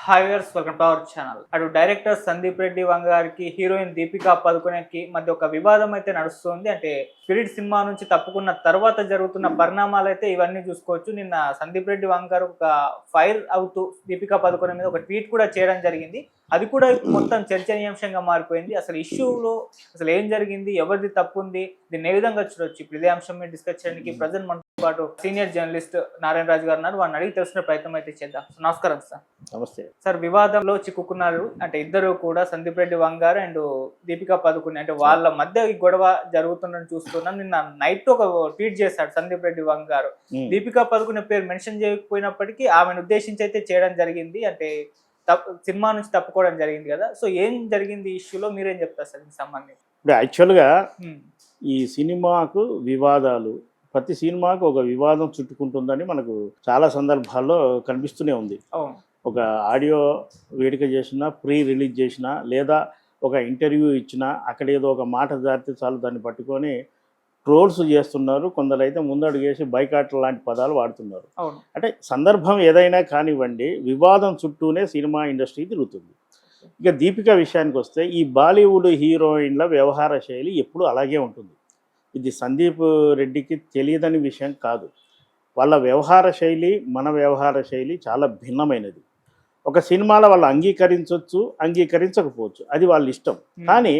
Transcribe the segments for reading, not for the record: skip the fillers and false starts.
Hi viewers, welcome to our channel. అటు director Sandeep Reddy Vanga గారికి heroine Deepika పదుకొనెకి మధ్య ఒక వివాదం అయితే నడుస్తుంది. అంటే స్పిరిట్ సినిమా నుంచి తప్పుకున్న తర్వాత జరుగుతున్న పరిణామాలు అయితే ఇవన్నీ చూసుకోవచ్చు. నిన్న సందీప్ రెడ్డి వంగ గారు ఒక ఫైర్ అవుతూ దీపికా పదుకొనె మీద ఒక ట్వీట్ కూడా చేయడం జరిగింది. అది కూడా మొత్తం చర్చనీయాంశంగా మారిపోయింది. అసలు ఇష్యూలో అసలు ఏం జరిగింది, ఎవరిది తప్పు ఉంది, దీన్ని ఏ విధంగా చూడొచ్చు? ఇప్పుడు ఇదే అంశం మీద డిస్కస్ చేయడానికి ప్రజెంట్ మనతో పాటు సీనియర్ జర్నలిస్ట్ నారాయణ రాజు గారు ఉన్నారు. వారిని అడిగి తెలుసుకునే ప్రయత్నం అయితే చేద్దాం. నమస్కారం సార్. నమస్తే సార్, వివాదంలో చిక్కుకున్నారు. అంటే ఇద్దరు కూడా సందీప్ రెడ్డి వంగ గారు అండ్ దీపికా పదుకొనె, అంటే వాళ్ళ మధ్య ఈ గొడవ జరుగుతుందని చూస్తున్నాం. నిన్న నైట్ ఒక ట్వీట్ చేశాడు సందీప్ రెడ్డి వంగ గారు. దీపికా పదుకొనె పేరు మెన్షన్ చేయకపోయినప్పటికీ ఆమెను ఉద్దేశించి అయితే చేయడం జరిగింది. అంటే సినిమా నుంచి తప్పుకోవడం జరిగింది కదా. సో ఏం జరిగింది ఈ ఇష్యూలో, మీరేం చెప్తారు సార్ దీనికి సంబంధించి? ఇప్పుడు యాక్చువల్గా ఈ సినిమాకు వివాదాలు, ప్రతి సినిమాకు ఒక వివాదం చుట్టుకుంటుందని మనకు చాలా సందర్భాల్లో కనిపిస్తూనే ఉంది. ఒక ఆడియో వేదిక చేసినా, ప్రీ రిలీజ్ చేసినా, లేదా ఒక ఇంటర్వ్యూ ఇచ్చినా అక్కడ ఏదో ఒక మాట జారితే చాలు దాన్ని పట్టుకొని ట్రోల్స్ చేస్తున్నారు. కొందరైతే ముందడుగు వేసి బైకాట్ లాంటి పదాలు వాడుతున్నారు. అంటే సందర్భం ఏదైనా కానివ్వండి, వివాదం చుట్టూనే సినిమా ఇండస్ట్రీ తిరుగుతుంది. ఇక దీపిక విషయానికి వస్తే, ఈ బాలీవుడ్ హీరోయిన్ల వ్యవహార శైలి ఎప్పుడు అలాగే ఉంటుంది. ఇది సందీప్ రెడ్డికి తెలియదని విషయం కాదు. వాళ్ళ వ్యవహార శైలి మన వ్యవహార శైలి చాలా భిన్నమైనది. ఒక సినిమాలో వాళ్ళు అంగీకరించవచ్చు, అంగీకరించకపోవచ్చు, అది వాళ్ళ ఇష్టం. కానీ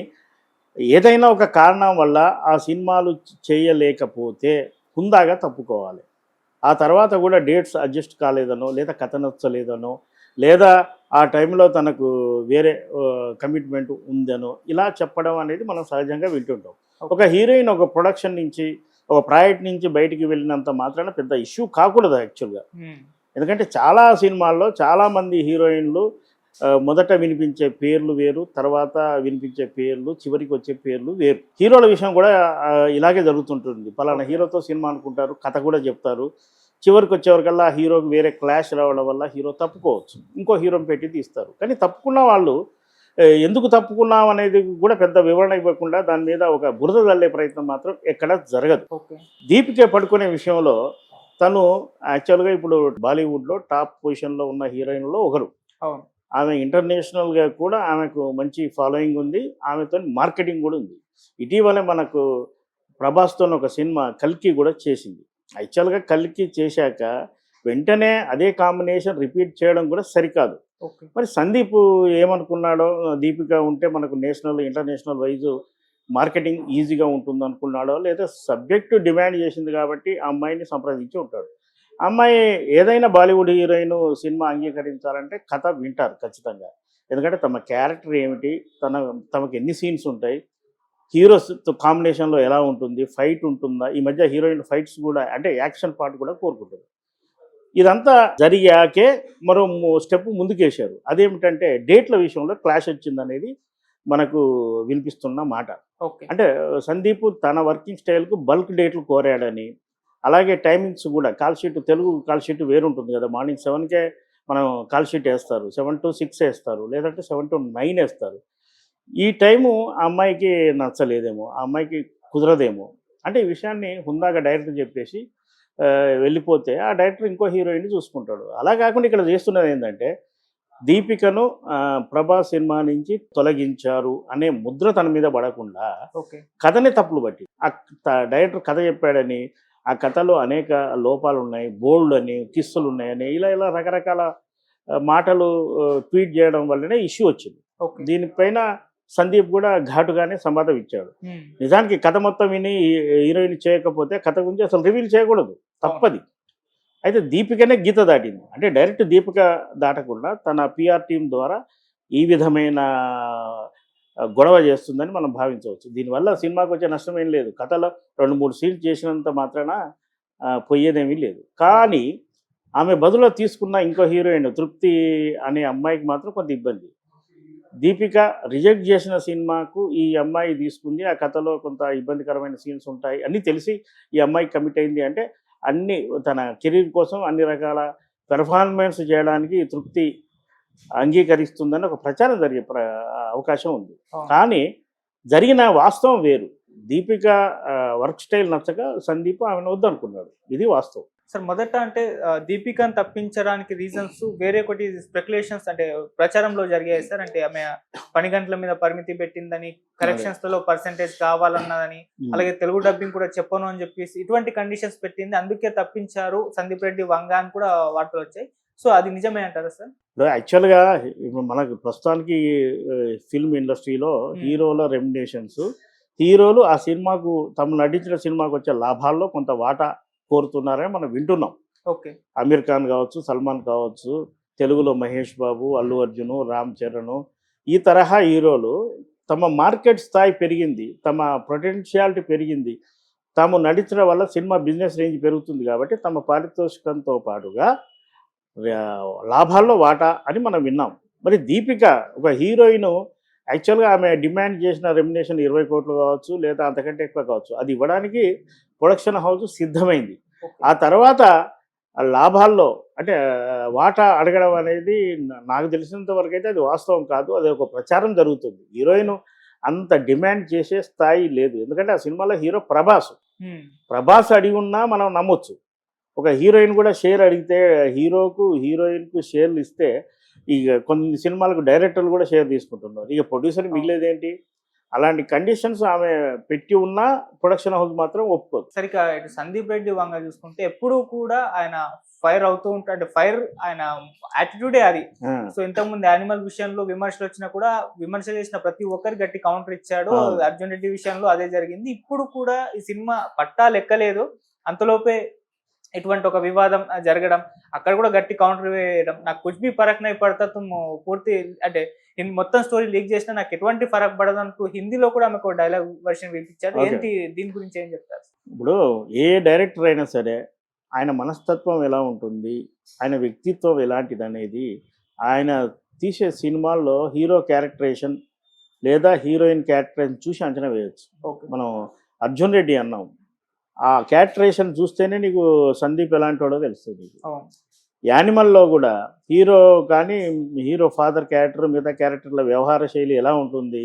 ఏదైనా ఒక కారణం వల్ల ఆ సినిమాలు చేయలేకపోతే హుందాగా తప్పుకోవాలి. ఆ తర్వాత కూడా డేట్స్ అడ్జస్ట్ కాలేదనో, లేదా కథ నచ్చలేదనో, లేదా ఆ టైంలో తనకు వేరే కమిట్మెంట్ ఉందనో ఇలా చెప్పడం అనేది మనం సహజంగా వింటుంటాం. ఒక హీరోయిన్ ఒక ప్రొడక్షన్ నుంచి, ఒక ప్రాజెక్ట్ నుంచి బయటికి వెళ్ళినంత మాత్రాన పెద్ద ఇష్యూ కాకూడదు యాక్చువల్గా. ఎందుకంటే చాలా సినిమాల్లో చాలామంది హీరోయిన్లు మొదట వినిపించే పేర్లు వేరు, తర్వాత వినిపించే పేర్లు, చివరికి వచ్చే పేర్లు వేరు. హీరోల విషయం కూడా ఇలాగే జరుగుతుంటుంది. పలానా హీరోతో సినిమా అనుకుంటారు, కథ కూడా చెప్తారు, చివరికి వచ్చేవరకల్లా హీరోకి వేరే క్లాష్ రావడం వల్ల హీరో తప్పుకోవచ్చు, ఇంకో హీరోని పెట్టి తీస్తారు. కానీ తప్పుకున్న వాళ్ళు ఎందుకు తప్పుకున్నాం అనేది కూడా పెద్ద వివరణ ఇవ్వకుండా దాని మీద ఒక బురద చల్లే ప్రయత్నం మాత్రం ఎక్కడ జరగదు. దీపిక పడుకునే విషయంలో తను యాక్చువల్గా ఇప్పుడు బాలీవుడ్లో టాప్ పొజిషన్లో ఉన్న హీరోయిన్లో ఒకరు. ఆమె ఇంటర్నేషనల్గా కూడా ఆమెకు మంచి ఫాలోయింగ్ ఉంది, ఆమెతో మార్కెటింగ్ కూడా ఉంది. ఇటీవలే మనకు ప్రభాస్తో ఒక సినిమా కల్కి కూడా చేసింది. యాక్చువల్గా కల్కి చేశాక వెంటనే అదే కాంబినేషన్ రిపీట్ చేయడం కూడా సరికాదు. మరి సందీప్ ఏమనుకున్నాడో, దీపిక ఉంటే మనకు నేషనల్ ఇంటర్నేషనల్ వైజ్ మార్కెటింగ్ ఈజీగా ఉంటుంది అనుకున్నాడో, లేదా సబ్జెక్టు డిమాండ్ చేసింది కాబట్టి ఆ అమ్మాయిని సంప్రదించి ఉంటాడు. అమ్మాయి ఏదైనా బాలీవుడ్ హీరోయిన్ సినిమా అంగీకరించాలంటే కథ వింటారు ఖచ్చితంగా. ఎందుకంటే తమ క్యారెక్టర్ ఏమిటి, తమకు ఎన్ని సీన్స్ ఉంటాయి, హీరోస్ కాంబినేషన్లో ఎలా ఉంటుంది, ఫైట్ ఉంటుందా, ఈ మధ్య హీరోయిన్ ఫైట్స్ కూడా అంటే యాక్షన్ పార్ట్ కూడా కోరుకుంటుంది. ఇదంతా జరిగాకే మరో స్టెప్ ముందుకేశారు. అదేమిటంటే డేట్ల విషయంలో క్లాష్ వచ్చిందనేది మనకు వినిపిస్తున్న మాట. అంటే సందీప్ తన వర్కింగ్ స్టైల్కు బల్క్ డేట్లు కోరాడని, అలాగే టైమింగ్స్ కూడా తెలుగు కాల్ షీట్ వేరుంటుంది కదా. మార్నింగ్ 7కే మనం కాల్ షీట్ వేస్తారు, 7 to 6 వేస్తారు, లేదంటే 7 to 9 వేస్తారు. ఈ టైము ఆ అమ్మాయికి నచ్చలేదేమో, ఆ అమ్మాయికి కుదరదేమో. అంటే ఈ విషయాన్ని హుందాగా డైరెక్టర్ చెప్పేసి వెళ్ళిపోతే ఆ డైరెక్టర్ ఇంకో హీరోయిన్ని చూసుకుంటాడు. అలా కాకుండా ఇక్కడ చేస్తున్నది ఏంటంటే, దీపికను ప్రభాస్ సినిమా నుంచి తొలగించారు అనే ముద్ర తన మీద పడకుండా కథనే తప్పులు బట్టి, డైరెక్టర్ కథ చెప్పాడని, ఆ కథలో అనేక లోపాలు ఉన్నాయి, బోల్డ్ అని, కిస్సులు ఉన్నాయని, ఇలా రకరకాల మాటలు ట్వీట్ చేయడం వల్లనే ఇష్యూ వచ్చింది. దీనిపైన సందీప్ కూడా ఘాటుగానే సమాధానం ఇచ్చాడు. నిజానికి కథ మొత్తం విని హీరోయిన్ చేయకపోతే కథ గురించి అసలు రివీల్ చేయకూడదు, తప్పది. అయితే దీపికనే గీత దాటింది. అంటే డైరెక్ట్ దీపిక దాటకుండా తన పిఆర్ టీం ద్వారా ఈ విధమైన గొడవ చేస్తుందని మనం భావించవచ్చు. దీనివల్ల సినిమాకి వచ్చే నష్టం ఏం లేదు. కథలో 2-3 సీన్స్ చేసినంత మాత్రాన పోయేదేమీ లేదు. కానీ ఆమె బదులో తీసుకున్న ఇంకో హీరోయిన్ తృప్తి అనే అమ్మాయికి మాత్రం కొంత ఇబ్బంది. దీపిక రిజెక్ట్ చేసిన సినిమాకు ఈ అమ్మాయి తీసుకుంది, ఆ కథలో కొంత ఇబ్బందికరమైన సీన్స్ ఉంటాయి అన్నీ తెలిసి ఈ అమ్మాయి కమిట్ అయింది. అంటే అన్ని తన కెరీర్ కోసం అన్ని రకాల పెర్ఫార్మెన్స్ చేయడానికి తృప్తి అంగీకరిస్తుందని ఒక ప్రచారం జరిగే అవకాశం ఉంది. కానీ జరిగిన వాస్తవం వేరు. దీపిక వర్క్ స్టైల్ నచ్చక సందీప్ ఆమెను వద్దనుకున్నాడు, ఇది వాస్తవం. సార్ మొదట అంటే దీపికను తప్పించడానికి రీజన్స్ వేరే ఒకటి స్పెక్యులేషన్స్ అంటే ప్రచారంలో జరిగాయి సార్. అంటే ఆమె పని గంటల మీద పరిమితి పెట్టిందని, కరెక్షన్స్ లో పర్సెంటేజ్ కావాలన్నదని, అలాగే తెలుగు డబ్బింగ్ కూడా చెప్పను అని చెప్పేసి ఇటువంటి కండిషన్స్ పెట్టింది. అందుకే తప్పించారు సందీప్ రెడ్డి వంగ అని కూడా వార్తలు వచ్చాయి. సో అది నిజమే అంటారా సార్? యాక్చువల్గా ఇప్పుడు మనకు ప్రస్తుతానికి ఫిల్మ్ ఇండస్ట్రీలో హీరోల రెమ్యునేషన్స్, హీరోలు ఆ సినిమాకు తమ నటించిన సినిమాకు వచ్చే లాభాల్లో కొంత వాటా కోరుతున్నారని మనం వింటున్నాం. ఓకే. అమీర్ ఖాన్ కావచ్చు, సల్మాన్ కావచ్చు, తెలుగులో మహేష్ బాబు, అల్లు అర్జున్, రామ్ చరణ్, ఈ తరహా హీరోలు తమ మార్కెట్ స్థాయి పెరిగింది, తమ పొటెన్షియాలిటీ పెరిగింది, తాము నటించడం వల్ల సినిమా బిజినెస్ రేంజ్ పెరుగుతుంది కాబట్టి తమ పారితోషికంతో పాటుగా లాభాల్లో వాటా అని మనం విన్నాం. మరి దీపిక ఒక హీరోయిన్, యాక్చువల్గా ఆమె డిమాండ్ చేసిన రెమ్యునేషన్ 20 కోట్లు కావచ్చు, లేదా అంతకంటే ఎక్కువ కావచ్చు, అది ఇవ్వడానికి ప్రొడక్షన్ హౌస్ సిద్ధమైంది. ఆ తర్వాత లాభాల్లో అంటే వాటా అడగడం అనేది నాకు తెలిసినంత వరకు అయితే అది వాస్తవం కాదు, అది ఒక ప్రచారం జరుగుతుంది. హీరోయిన్ అంత డిమాండ్ చేసే స్థాయి లేదు. ఎందుకంటే ఆ సినిమాలో హీరో ప్రభాస్ అడిగి ఉన్నా మనం నమ్మొచ్చు. ఒక హీరోయిన్ కూడా షేర్ అడిగితే హీరోకు హీరోయిన్కు షేర్లు ఇస్తే ఇక కొన్ని సినిమాలకు డైరెక్టర్లు కూడా షేర్ తీసుకుంటున్నారు. ఇక ప్రొడ్యూసర్ మిగిలేదేంటి? అలాంటి కండిషన్స్ ఆమె పెట్టి ఉన్నా ప్రొడక్షన్ హౌస్ మాత్రం ఒప్పుకోదు. సరిగ్గా ఇటు సందీప్ రెడ్డి వంగ చూసుకుంటే ఎప్పుడూ కూడా ఆయన ఫైర్ అవుతూ ఉంటాడు. ఫైర్ ఆయన యాటిట్యూడే అది. సో ఇంతకుముందు యానిమల్ విషయంలో విమర్శలు వచ్చినా కూడా విమర్శ చేసిన ప్రతి ఒక్కరికి గట్టి కౌంటర్ ఇచ్చాడు. అర్జున్ రెడ్డి విషయంలో అదే జరిగింది. ఇప్పుడు కూడా ఈ సినిమా పట్టాలు ఎక్కలేదు, అంతలోపే ఇటువంటి ఒక వివాదం జరగడం, అక్కడ కూడా గట్టి కౌంటర్ వేయడం, నాకు కుచ్ భీ ఫరక్ నహీ పడతా తుమ్ పూర్తి అంటే మొత్తం స్టోరీ లీక్ చేసినా నాకు ఎటువంటి ఫరక్ పడదు అంటూ హిందీలో కూడా ఆమెకు డైలాగ్ వర్షన్ వినిపించారు. ఏంటి దీని గురించి ఏం చెప్తారు? ఇప్పుడు ఏ డైరెక్టర్ అయినా సరే ఆయన మనస్తత్వం ఎలా ఉంటుంది, ఆయన వ్యక్తిత్వం ఎలాంటిది అనేది ఆయన తీసే సినిమాల్లో హీరో క్యారెక్టరేషన్ లేదా హీరోయిన్ క్యారెక్టరేషన్ చూసి అంచనా వేయచ్చు. మనం అర్జున్ రెడ్డి అన్నాం, ఆ క్యారెక్టరేషన్ చూస్తేనే నీకు సందీప్ ఎలాంటి వాడో తెలుస్తుంది. యానిమల్లో కూడా హీరో కానీ హీరో ఫాదర్ క్యారెక్టర్, మిగతా క్యారెక్టర్ల వ్యవహార శైలి ఎలా ఉంటుంది,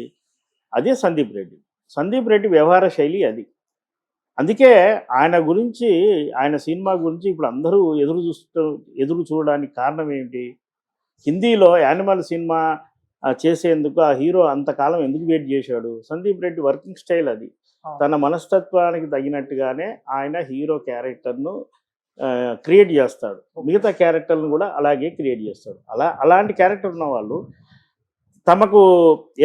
అదే సందీప్ రెడ్డి. సందీప్ రెడ్డి వ్యవహార శైలి అది. అందుకే ఆయన గురించి, ఆయన సినిమా గురించి ఇప్పుడు అందరూ ఎదురు చూడడానికి కారణం ఏంటి? హిందీలో యానిమల్ సినిమా చేసేందుకు ఆ హీరో అంతకాలం ఎందుకు వెయిట్ చేశాడు? సందీప్ రెడ్డి వర్కింగ్ స్టైల్ అది. తన మనస్తత్వానికి తగినట్టుగానే ఆయన హీరో క్యారెక్టర్ను క్రియేట్ చేస్తాడు, మిగతా క్యారెక్టర్లను కూడా అలాగే క్రియేట్ చేస్తాడు. అలాంటి క్యారెక్టర్ ఉన్న వాళ్ళు తమకు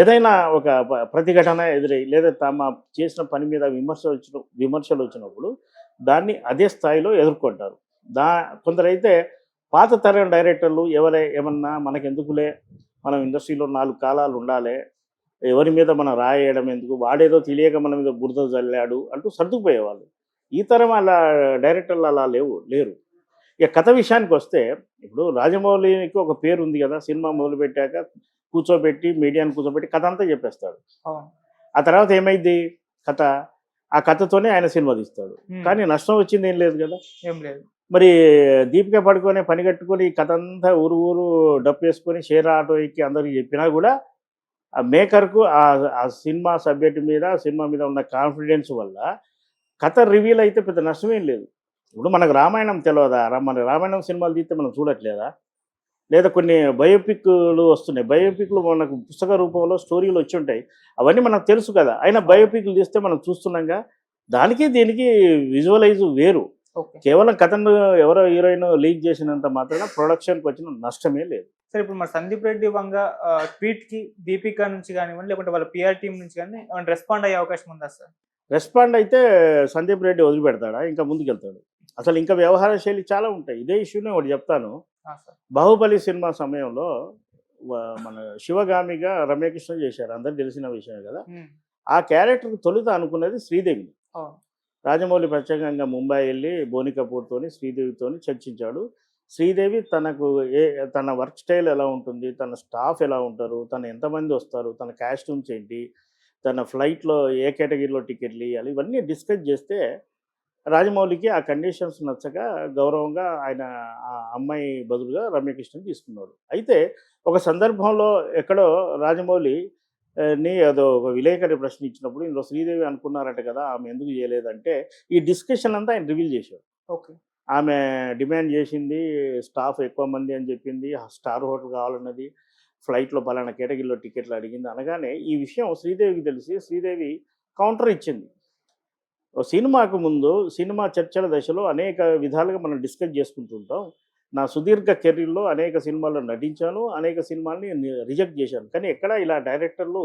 ఏదైనా ఒక ప్రతిఘటన ఎదురై లేదా తమ చేసిన పని మీద విమర్శలు వచ్చినప్పుడు దాన్ని అదే స్థాయిలో ఎదుర్కొంటారు. కొందరైతే పాత తరం డైరెక్టర్లు ఏమన్నా మనకెందుకులే, మనం ఇండస్ట్రీలో 4 కాలాలు ఉండాలి, ఎవరి మీద మనం రాయడం ఎందుకు, వాడేదో తెలియక మన మీద బురద జల్లాడు అంటూ సర్దుకుపోయేవాళ్ళు. ఈ తరం అలా డైరెక్టర్లు అలా లేరు. ఇక కథ విషయానికి వస్తే ఇప్పుడు రాజమౌళికి ఒక పేరు ఉంది కదా, సినిమా మొదలుపెట్టాక కూర్చోబెట్టి మీడియాని కూర్చోబెట్టి కథ అంతా చెప్పేస్తాడు. ఆ తర్వాత ఏమైంది కథ, ఆ కథతోనే ఆయన సినిమా తీస్తాడు. కానీ నష్టం వచ్చింది ఏం లేదు కదా. ఏం లేదు. మరి దీపిక పడుకొని పని కట్టుకొని కథ అంతా ఊరు డప్పు వేసుకొని షేర్ ఆటో ఎక్కి అందరికి చెప్పినా కూడా ఆ మేకర్కు ఆ సినిమా సబ్జెక్ట్ మీద, సినిమా మీద ఉన్న కాన్ఫిడెన్స్ వల్ల కథ రివీల్ అయితే పెద్ద నష్టమేం లేదు. ఇప్పుడు మనకు రామాయణం తెలియదా? మన రామాయణం సినిమాలు తీస్తే మనం చూడట్లేదా? లేదా కొన్ని బయోపిక్లు వస్తున్నాయి, బయోపిక్లు మనకు పుస్తక రూపంలో స్టోరీలు వచ్చి ఉంటాయి, అవన్నీ మనకు తెలుసు కదా. అయినా బయోపిక్లు తీస్తే మనం చూస్తున్నాగా. దానికి దీనికి విజువలైజ్ వేరు. కేవలం కథను ఎవరో హీరోయిన్ లీక్ చేసినంత మాత్రాన ప్రొడక్షన్కి వచ్చిన నష్టమే లేదు. సరే, ఇప్పుడు మరి సందీప్ రెడ్డి వంగ ట్వీట్కి దీపిక నుంచి కానివ్వండి, లేకుంటే వాళ్ళ పిఆర్ టీం నుంచి కానీ రెస్పాండ్ అయ్యే అవకాశం ఉందా సార్? రెస్పాండ్ అయితే సందీప్ రెడ్డి వదిలిపెడతాడా? ఇంకా ముందుకెళ్తాడు. అసలు ఇంకా వ్యవహార శైలి చాలా ఉంటాయి. ఇదే ఇష్యూనే ఒకటి చెప్తాను. బాహుబలి సినిమా సమయంలో మన శివగామిగా రమ్యకృష్ణ చేశారు, అందరికి తెలిసిన విషయమే కదా. ఆ క్యారెక్టర్కి తొలుత అనుకున్నది శ్రీదేవి. రాజమౌళి ప్రత్యేకంగా ముంబై వెళ్ళి బోని కపూర్తోని శ్రీదేవితోని చర్చించాడు. శ్రీదేవి తన వర్క్ స్టైల్ ఎలా ఉంటుంది, తన స్టాఫ్ ఎలా ఉంటారు, తను ఎంతమంది వస్తారు, తన కాస్ట్యూమ్స్ ఏంటి, తన ఫ్లైట్లో ఏ కేటగిరీలో టికెట్లు ఇవ్వాలి, ఇవన్నీ డిస్కస్ చేస్తే రాజమౌళికి ఆ కండిషన్స్ నచ్చక గౌరవంగా ఆయన ఆ అమ్మాయి బదులుగా రమ్యకృష్ణని తీసుకున్నాడు. అయితే ఒక సందర్భంలో ఎక్కడో రాజమౌళి అదో ఒక విలేకరి ప్రశ్న ఇచ్చినప్పుడు ఇందులో శ్రీదేవి అనుకున్నారట కదా, ఆమె ఎందుకు చేయలేదంటే ఈ డిస్కషన్ అంతా ఆయన రివీల్ చేశాడు. ఆమె డిమాండ్ చేసింది స్టాఫ్ ఎక్కువ మంది అని చెప్పింది, స్టార్ హోటల్ కావాలన్నది, ఫ్లైట్లో పలానా కేటగిరీలో టికెట్లు అడిగింది అనగానే ఈ విషయం శ్రీదేవికి తెలిసి శ్రీదేవి కౌంటర్ ఇచ్చింది. ఓ సినిమాకు ముందు సినిమా చర్చల దశలో అనేక విధాలుగా మనం డిస్కస్ చేసుకుంటుంటాం. నా సుదీర్ఘ కెరీర్‌లో అనేక సినిమాల్లో నటించాను. అనేక సినిమాల్ని రిజెక్ట్ చేశాను. కానీ ఎక్కడా ఇలా డైరెక్టర్లు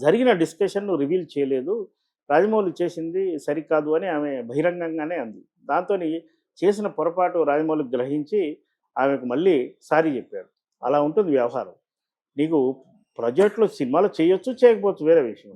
జరిగిన డిస్కషన్‌ను రివీల్ చేయలేదు. రాజమౌళి చేసింది సరికాదు అని ఆమె బహిరంగంగానే అంది. దాంతోని చేసిన పొరపాటు రాజమౌళి గ్రహించి ఆమెకు మళ్ళీ సారీ చెప్పాడు. అలా ఉంటుంది వ్యవహారం. నీకు ప్రాజెక్ట్‌లో సినిమాలు చేయొచ్చు, చేయకపోవచ్చు వేరే విషయం.